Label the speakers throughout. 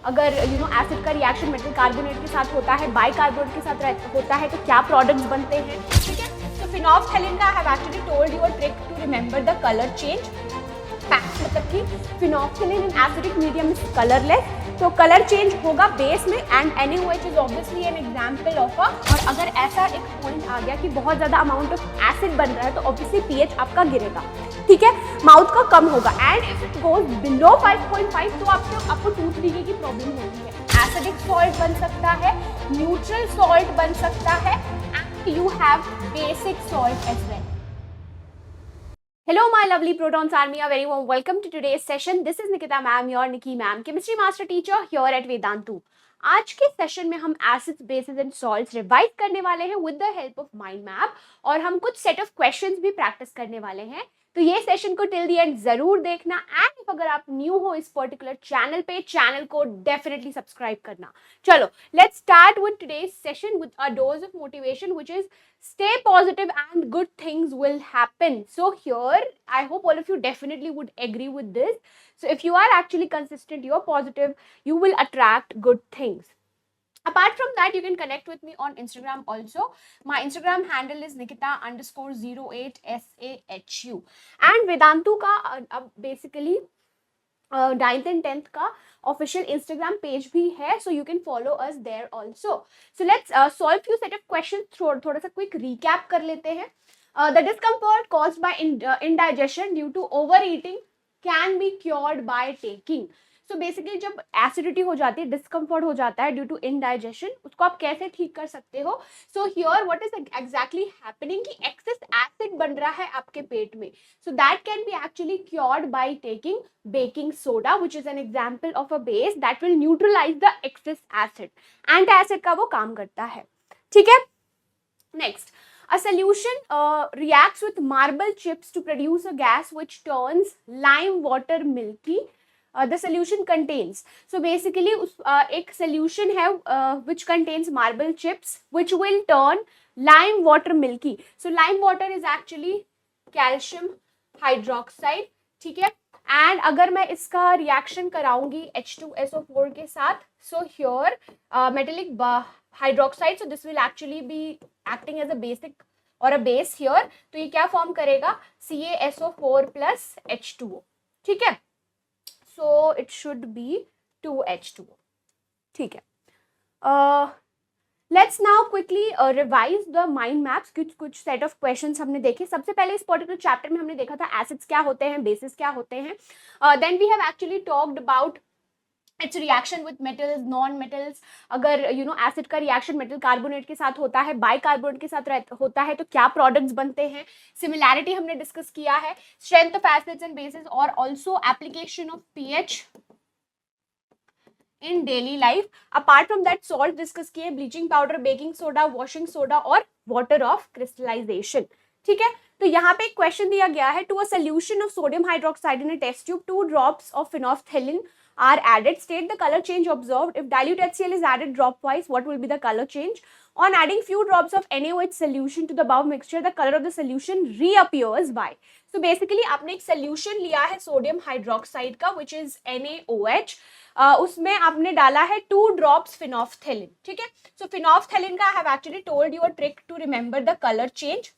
Speaker 1: अगर एसिड का reaction metal carbonate के साथ होता है, बाइकार्बोनेट के साथ होता है, तो क्या प्रोडक्ट्स बनते हैं, ठीक है। तो फिनोल्फथैलीन का I have actually told you a trick to remember the colour change. मतलब कि phenolphthalein in acidic medium is colourless, तो कलर चेंज होगा बेस में, and NaOH is obviously an example of a. और अगर ऐसा एक पॉइंट आ गया कि बहुत ज्यादा अमाउंट ऑफ एसिड बन रहा है, तो ऑब्वियसली pH आपका गिरेगा, ठीक है, माउथ का कम होगा। And if it goes below 5.5 तो आपको टूथ लीके की प्रॉब्लम होती है। एसिडिक सॉल्ट बन सकता है, न्यूट्रल सॉल्ट बन सकता है, and you have basic salt as well. Hello my lovely Protons Army, a very warm welcome to today's session. This is Nikita ma'am, your Nikki ma'am, chemistry master teacher here at Vedantu. आज के session में हम acids, basis and salts revise करने वाले हैं with the help of mind map, और हम कुछ सेट ऑफ क्वेश्चंस भी प्रैक्टिस करने वाले हैं। तो ये सेशन को टिल दी एंड जरूर देखना, एंड इफ अगर आप न्यू हो इस पर्टिकुलर चैनल पे, चैनल को डेफिनेटली सब्सक्राइब करना। चलो let's start with today's session with a dose of motivation which is stay positive and good things will happen. So here I hope all of you definitely would agree with this. So if you are actually consistent, you're positive, you will attract good things. Apart from that, you can connect with me on Instagram also. My Instagram handle is nikita_08SAHU, and Vedantu का अब basically 9th and 10th का official Instagram page भी है, so you can follow us there also. So let's solve few set of question. थोड़ा सा quick recap कर लेते हैं। The discomfort caused by indigestion due to over eating can be cured by taking. So basically जब acidity हो जाती है, discomfort हो जाता है ड्यू टू इंडाइजेशन, उसको आप कैसे ठीक कर सकते हो। So here what is exactly happening कि एक्सेस एसिड बन रहा है आपके पेट में, so that can be actually cured by taking baking soda, which is an example of a base that will neutralize the excess acid. Anti-acid का वो काम करता है, ठीक है। Next, a solution reacts with marble chips to produce a gas which turns lime water milky. The solution contains, so basically एक solution है which contains marble chips which will turn lime water milky. So lime water is actually calcium hydroxide, ठीक है। And अगर मैं इसका reaction कराऊंगी H2SO4 के साथ, so here metallic hydroxide, so this will actually be acting as a basic और a base here, तो ये क्या फॉर्म करेगा, CaSO4 प्लस H2O, ठीक है। So it should be 2H2O, ठीक है। Let's now quickly revise the mind maps. कुछ सेट ऑफ क्वेश्चंस हमने देखे। सबसे पहले इस पर्टिकुलर चैप्टर में हमने देखा था एसिड्स क्या होते हैं, बेसिस क्या होते हैं। Then we have actually talked about its reaction with metals, non metals. अगर एसिड का रिएक्शन मेटल कार्बोनेट के साथ होता है, बाइकार्बोनेट के साथ होता है, तो क्या प्रोडक्ट्स बनते हैं। सिमिलैरिटी हमने डिस्कस किया है, strength of acids and bases, और also application of pH in daily life. Apart from that salt discuss किए, bleaching powder, baking soda, washing soda और वाटर ऑफ क्रिस्टलाइजेशन, ठीक है। तो यहाँ पे एक क्वेश्चन दिया गया है, to a solution of sodium hydroxide in a test tube 2 drops of phenolphthalein are added. State the color change observed. If dilute HCl is added dropwise, what will be the color change? On adding few drops of NaOH solution to the above mixture, the color of the solution reappears by. So basically आपने एक solution लिया है sodium hydroxide का which is NaOH, उसमें आपने डाला है 2 drops फिनोल्फथैलीन, ठीक है। So फिनोल्फथैलीन का I have actually told you a trick to remember the color change.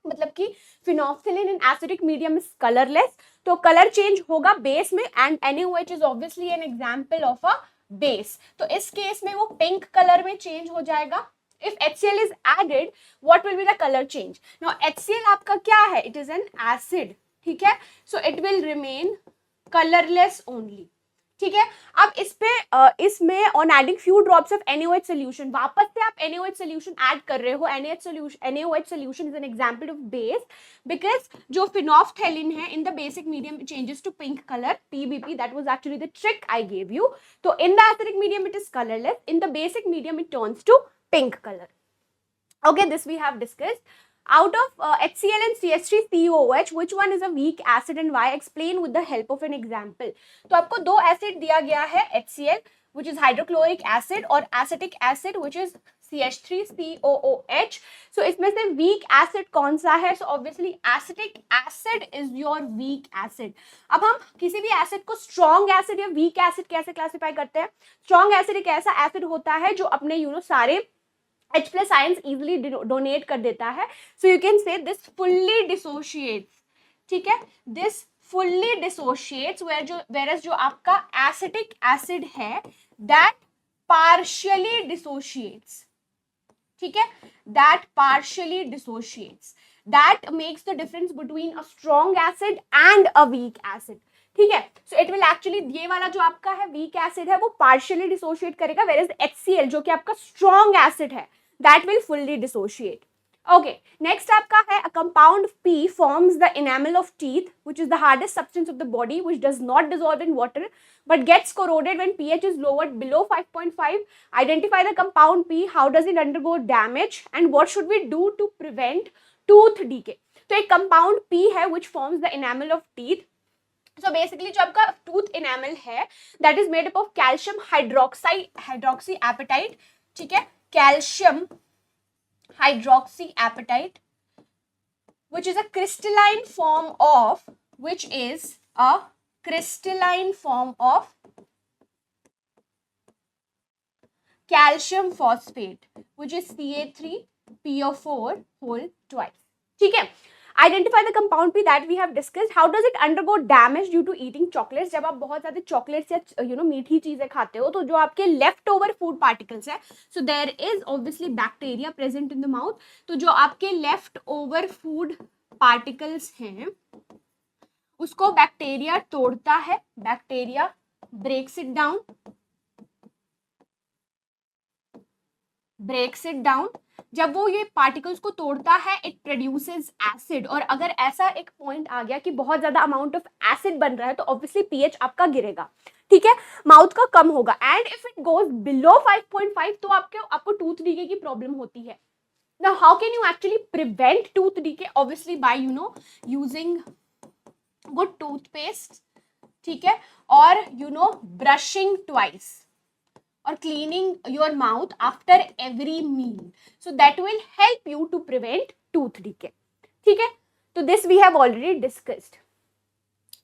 Speaker 1: मतलब कि phenolphthalein in acidic medium is colourless, तो कलर चेंज होगा बेस में, and NaOH is obviously an example of a base, तो इस case में वो pink colour में चेंज हो जाएगा। If HCl is added, what will be the color change? Now HCl आपका क्या है, it is an acid, ठीक है, so it will remain colorless only, ठीक है। अब इस पे इसमें on adding few drops of NaOH solution, वापस से आप NaOH सोल्यूशन ऐड कर रहे हो। NaOH solution is an example of base, because जो फिनोल्फथैलीन है in the basic medium changes to pink colour, PBP, that was actually the trick I gave you. तो in the acidic medium it is colourless, in the basic medium it turns to pink colour. Okay, this we have discussed. Out of HCl and CH3COOH, which one is a weak acid and why? Explain with the help of an example. तो आपको दो acid दिया गया है HCl, which is hydrochloric acid, और acetic acid which is CH3COOH. So इसमें से weak acid कौन सा है? So obviously acetic acid is your weak acid. अब हम किसी भी acid को strong acid या weak acid कैसे classify करते हैं? Strong acid एक ऐसा acid होता है जो अपने सारे H plus ions easily donate कर देता है. So you can say this fully dissociates. ठीक है, this fully dissociates, whereas जो आपका acetic acid है that partially dissociates. ठीक है, that partially dissociates. That makes the difference between a strong acid and a weak acid. ठीक है, so it will actually, ये वाला जो आपका है weak acid है वो partially dissociate करेगा, whereas HCl जो कि आपका strong acid है that will fully dissociate. Okay, next आपका है a compound P forms the enamel of teeth, which is the hardest substance of the body, which does not dissolve in water but gets corroded when pH is lowered below 5.5. Identify the compound P. How does it undergo damage and what should we do to prevent tooth decay? तो एक compound P है which forms the enamel of teeth. So basically जो आपका tooth enamel है that is made up of calcium hydroxyapatite. ठीक है, calcium hydroxyapatite, which is a crystalline form of calcium phosphate, which is Ca3PO4 whole twice. ठीक है, Identify the compound P that we have discussed. How does it undergo damage due to eating chocolates? जब आप बहुत ज़्यादा chocolates या मीठी चीज़ें खाते हो तो जो आपके leftover food particles है, so there is obviously bacteria present in the mouth. तो जो आपके leftover food particles हैं उसको बैक्टीरिया तोड़ता है, बैक्टीरिया breaks it down. जब वो ये पार्टिकल्स को तोड़ता है इट प्रोड्यूसेस एसिड, और अगर ऐसा एक पॉइंट आ गया कि बहुत ज्यादा अमाउंट ऑफ एसिड बन रहा है तो ऑब्वियसली पीएच आपका गिरेगा. ठीक है, माउथ का कम होगा. And if it goes below 5.5 तो आपको टूथ डीके की प्रॉब्लम होती है. Now how can you actually prevent tooth decay? Obviously by using good toothpaste. ठीक है, और brushing twice or cleaning your mouth after every meal, so that will help you to prevent tooth decay. ठीक है, तो this we have already discussed.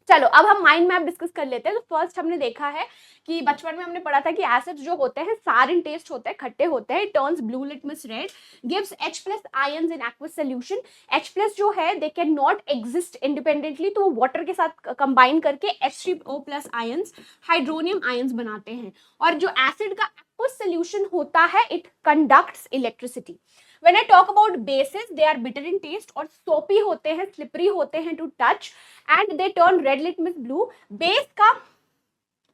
Speaker 1: चलो अब हम mind map discuss कर लेते हैं. तो फर्स्ट हमने देखा है कि बचपन में हमने पढ़ा था कि एसिड्स जो होते हैं सार इन टेस्ट होते हैं, खट्टे होते हैं. Turns blue litmus red, gives H plus ions in aqueous solution. H plus जो है they can not exist independently, तो वो वाटर के साथ कंबाइन करके H3O plus ions hydronium ions बनाते हैं. और जो एसिड का एक्वस सोल्यूशन होता है it conducts electricity. When I talk about bases, they are bitter in taste और soapy होते हैं, slippery होते हैं to touch and they turn red litmus blue. Base का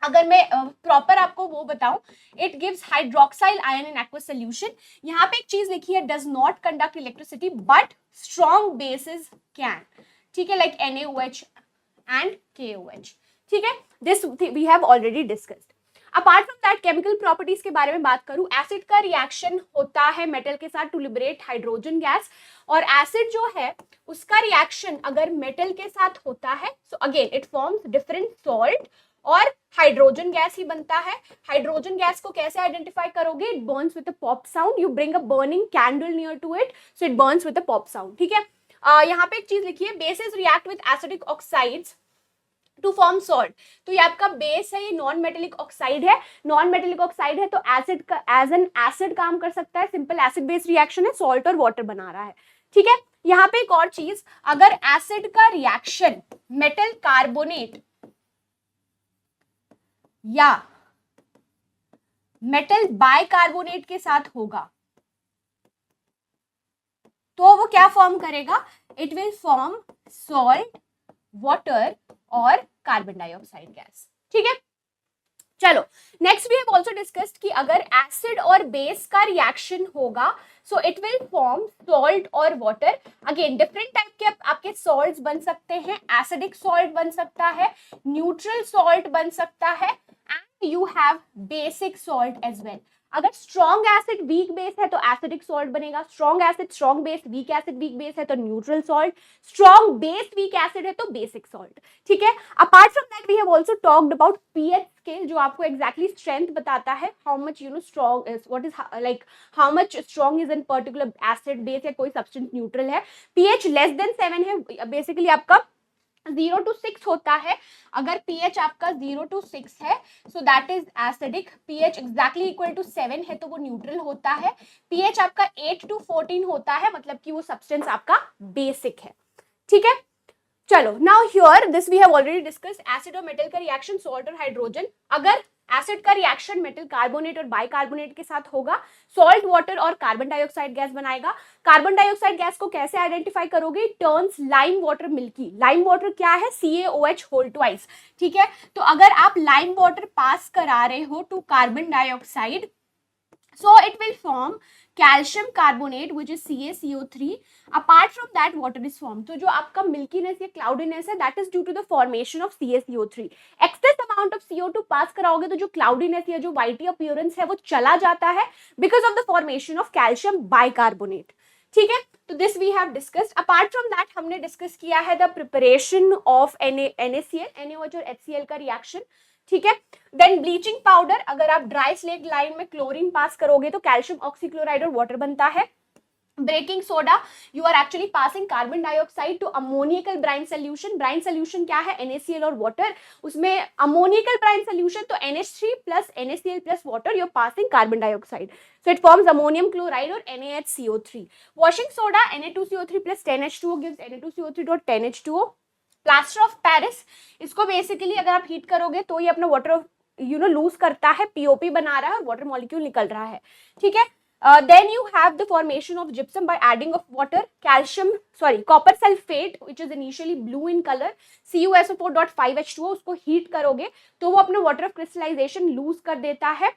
Speaker 1: अगर मैं प्रॉपर आपको वो बताऊं, it gives hydroxyl ion in aqueous solution. यहाँ पे एक चीज लिखी है does not conduct electricity but strong bases can. ठीक है, like NaOH and KOH. ठीक है, this we have already discussed. Apart from that chemical properties के बारे में बात करूं, एसिड का रिएक्शन होता है मेटल के साथ टू लिबरेट हाइड्रोजन गैस. और एसिड जो है उसका रिएक्शन अगर मेटल के साथ होता है so again it forms different salt और हाइड्रोजन गैस ही बनता है. हाइड्रोजन गैस को कैसे आइडेंटिफाई करोगे? It burns with a pop sound. You bring a burning candle near to it so it burns with a pop sound. ठीक है, यहाँ पे एक चीज लिखी है, bases react with acidic oxides to form salt. तो ये आपका बेस है, ये नॉन मेटेलिक ऑक्साइड है. नॉन मेटेलिक ऑक्साइड है तो एसिड का एज एन एसिड काम कर सकता है. सिंपल एसिड बेस रिएक्शन है, सॉल्ट और वाटर बना रहा है. ठीक है, यहाँ पे एक और चीज, अगर एसिड का रिएक्शन मेटल कार्बोनेट या मेटल बाइकार्बोनेट के साथ होगा तो वो क्या फॉर्म करेगा? It will form salt, water और कार्बन डाइऑक्साइड गैस. ठीक है, चलो next we have also discussed कि अगर एसिड और बेस का रिएक्शन होगा so it will form salt और वाटर. अगेन डिफरेंट टाइप के आपके सॉल्ट्स बन सकते हैं. एसिडिक सॉल्ट बन सकता है, न्यूट्रल सॉल्ट बन सकता है, and you have basic salt as well. अगर स्ट्रॉन्ग एसिड वीक बेस है तो एसिडिक सॉल्ट बनेगा, strong acid strong base, weak acid weak base है तो neutral salt, strong base weak acid है तो बेसिक सॉल्ट. ठीक है. Apart from that we have also talked about pH scale, जो आपको एग्जैक्टली स्ट्रेंथ बताता है, how much you know strong is, what is like how much strong is in particular acid base या कोई substance neutral है. PH less than 7 है, basically आपका 0 to 6 होता है. अगर pH आपका 0 to 6 है so that is acidic. pH exactly equal to 7 है तो वो न्यूट्रल होता है. pH आपका 8 to 14 होता है, मतलब कि वो सब्सटेंस आपका बेसिक है. ठीक है. चलो, now here this we have already discuss acid और मेटल का रिएक्शन, सॉल्ट और हाइड्रोजन. अगर एसिड का रिएक्शन मेटल कार्बोनेट और बाइकार्बोनेट के साथ होगा, सॉल्ट वाटर और कार्बन डाइऑक्साइड गैस बनाएगा. कार्बन डाइऑक्साइड गैस को कैसे आइडेंटिफाई करोगे? Turns lime water milky. Lime water क्या है? CaOH whole twice. ठीक है. तो अगर आप लाइम वाटर पास करा रहे हो to carbon dioxide, so it will form calcium carbonate which is CaCO3. apart from that water is formed. तो जो आपका milkiness या cloudiness है that is due to the formation of CaCO3. excess amount of CO2 पास कराओगे तो जो cloudiness या जो whity appearance है वो चला जाता है because of the formation of calcium bicarbonate. ठीक है. तो this we have discussed. apart from that हमने discuss किया है the preparation of NaCl, NaOH और HCl का reaction. ठीक है. देन ब्लीचिंग पाउडर, अगर आप ड्राई स्लेट लाइन में क्लोरीन पास करोगे तो कैल्शियम ऑक्सीक्लोराइड और वाटर बनता है. Baking soda, you are actually passing carbon dioxide to ammoniacal brine solution. Brine solution क्या है? NaCl और वाटर. उसमें अमोनियकल ब्राइन सोल्यूशन तो NH3 plus NaCl plus water, you are passing carbon dioxide, so it forms ammonium chloride और NaHCO3. Washing soda Na2CO3 plus 10H2O gives Na2CO3.10H2O. Plaster of Paris, इसको basically अगर आप heat करोगे तो ये अपना वाटर लूज करता है, POP बना रहा है और वाटर मॉलिक्यूल निकल रहा है. ठीक है. Then you have the formation of gypsum by adding of water, copper sulphate which is initially blue in colour, CuSO4.5H2O, उसको हीट करोगे तो वो अपना वाटर ऑफ क्रिस्टलाइजेशन लूज कर देता है.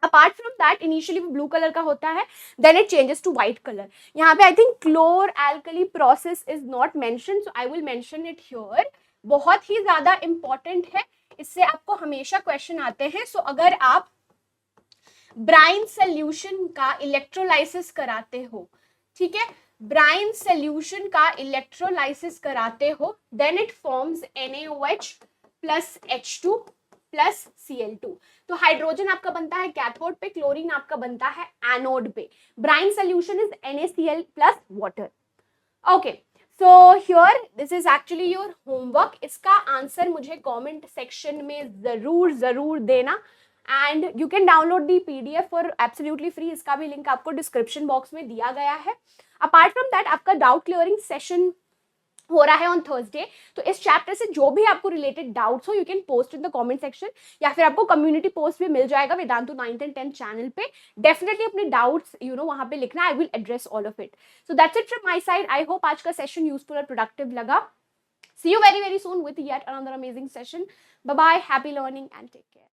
Speaker 1: अपार्ट फ्रॉम दैट इनिशियली वो ब्लू कलर का होता है, then it changes to white colour. यहाँ पे I think chlor alkali process is not mention, so I will mention it here. बहुत ही ज्यादा इंपॉर्टेंट है, इससे आपको हमेशा क्वेश्चन आते हैं. सो अगर आप ब्राइन सोल्यूशन का इलेक्ट्रोलाइसिस कराते हो, ठीक है, ब्राइन सोल्यूशन का इलेक्ट्रोलाइसिस कराते हो, then it forms NaOH plus H2 plus Cl2. तो हाइड्रोजन आपका बनता है कैथोड पे, क्लोरीन आपका बनता है एनोड पे. Brine solution is NaCl plus water. Okay, so here this is actually your homework. इसका आंसर मुझे कमेंट सेक्शन में जरूर देना. And you can download the PDF for absolutely free. इसका भी लिंक आपको डिस्क्रिप्शन बॉक्स में दिया गया है. अपार्ट फ्रॉम दैट आपका डाउट क्लियरिंग सेशन हो रहा है ऑन थर्सडे. तो इस चैप्टर से जो भी आपको रिलेटेड डाउट्स हो you can post in the comment section, या फिर आपको कम्युनिटी पोस्ट भी मिल जाएगा Vedantu 9th and 10th channel पे. डेफिनेटली अपने डाउट्स वहां पे लिखना. I will address all of it. So that's it from my side. I hope आज का सेशन यूजफुल और प्रोडक्टिव लगा. See you very very soon with yet another amazing session. Bye bye, happy learning and take care.